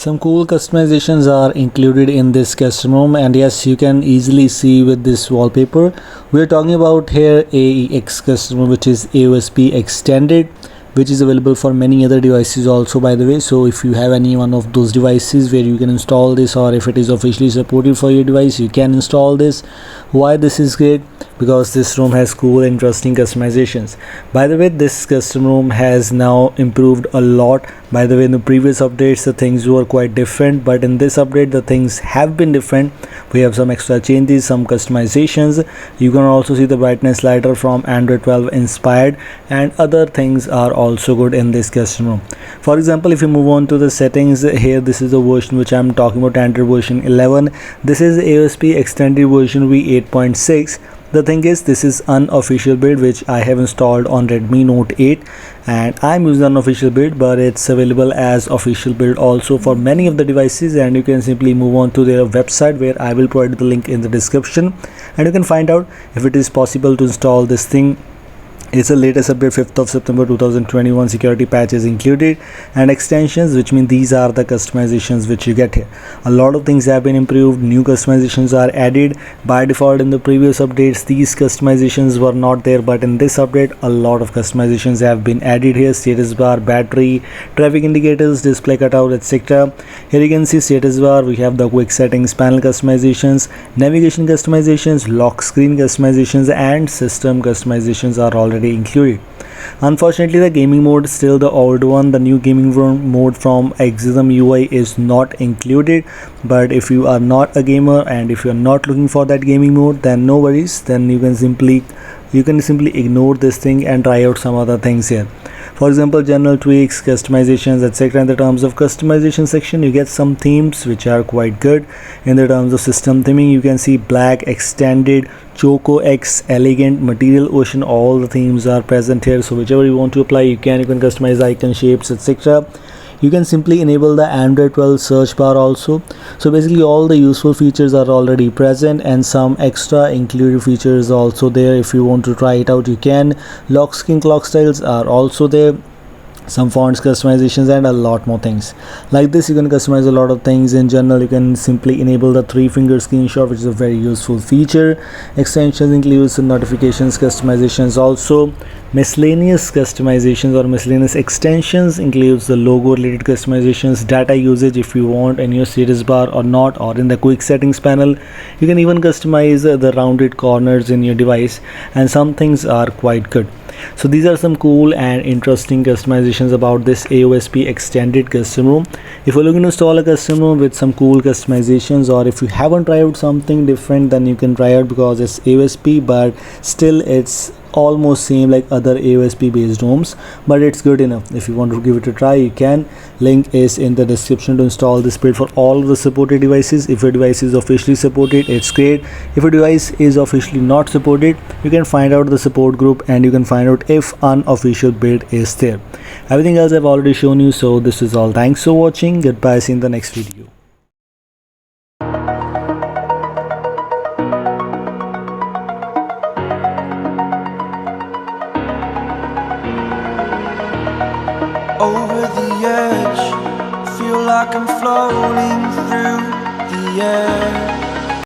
Some cool customizations are included in this custom ROM, and yes, you can easily see with this wallpaper. We're talking about here AEX custom ROM, which is AOSP extended, which is available for many other devices also, by the way. So if you have any one of those devices where you can install this, or if it is officially supported for your device, you can install this. Why this is great? Because this ROM has cool, interesting customizations. By the way, this custom ROM has now improved a lot. By the way, in the previous updates the things were quite different, but in this update the things have been different. We have some extra changes, some customizations. You can also see the brightness slider from Android 12 inspired, and other things are also good in this custom ROM. For example, if you move on to the settings here, this is the version which I'm talking about, Android version 11. This is AOSP extended version v8.6. The thing is, this is unofficial build which I have installed on Redmi Note 8, and I'm using unofficial build, but it's available as official build also for many of the devices. And you can simply move on to their website, where I will provide the link in the description, and you can find out if it is possible to install this thing. It's the latest update, 5th of September 2021. Security patches included and extensions, which mean these are the customizations which you get here. A lot of things have been improved, new customizations are added. By default in the previous updates these customizations were not there, but in this update a lot of customizations have been added here. Status bar, battery, traffic indicators, display cutout, etc. Here you can see status bar, we have the quick settings panel customizations, navigation customizations, lock screen customizations, and system customizations are already included. Unfortunately, the gaming mode is still the old one. The new gaming mode from Exism UI is not included, but if you are not a gamer and if you are not looking for that gaming mode, then no worries, then you can simply ignore this thing and try out some other things here. For example, general tweaks, customizations, etc. In the terms of customization section, you get some themes which are quite good. In the terms of system theming, you can see black, extended, Choco X, elegant, material ocean. All the themes are present here, so whichever you want to apply, you can customize icon shapes, etc. You can simply enable the Android 12 search bar also. So basically all the useful features are already present, and some extra included features also there. If you want to try it out, you can. Lock screen clock styles are also there, some fonts customizations, and a lot more things like this. You can customize a lot of things. In general, you can simply enable the 3-finger screenshot, which is a very useful feature. Extensions includes notifications customizations also. Miscellaneous customizations or miscellaneous extensions includes the logo related customizations, data usage if you want in your status bar or not, or in the quick settings panel. You can even customize the rounded corners in your device, and some things are quite good. So these are some cool and interesting customizations about this AOSP extended custom ROM. If you're looking to install a custom ROM with some cool customizations, or if you haven't tried out something different, then you can try out, because it's AOSP but still it's almost same like other AOSP based ROMs, but it's good enough. If you want to give it a try, you can. Link is in the description to install this build for all of the supported devices. If your device is officially supported, it's great. If your device is officially not supported, you can find out the support group and you can find out if unofficial build is there. Everything else I've already shown you. So this is all. Thanks for watching. Goodbye, see you in the next video. Over the edge, feel like I'm floating through the air.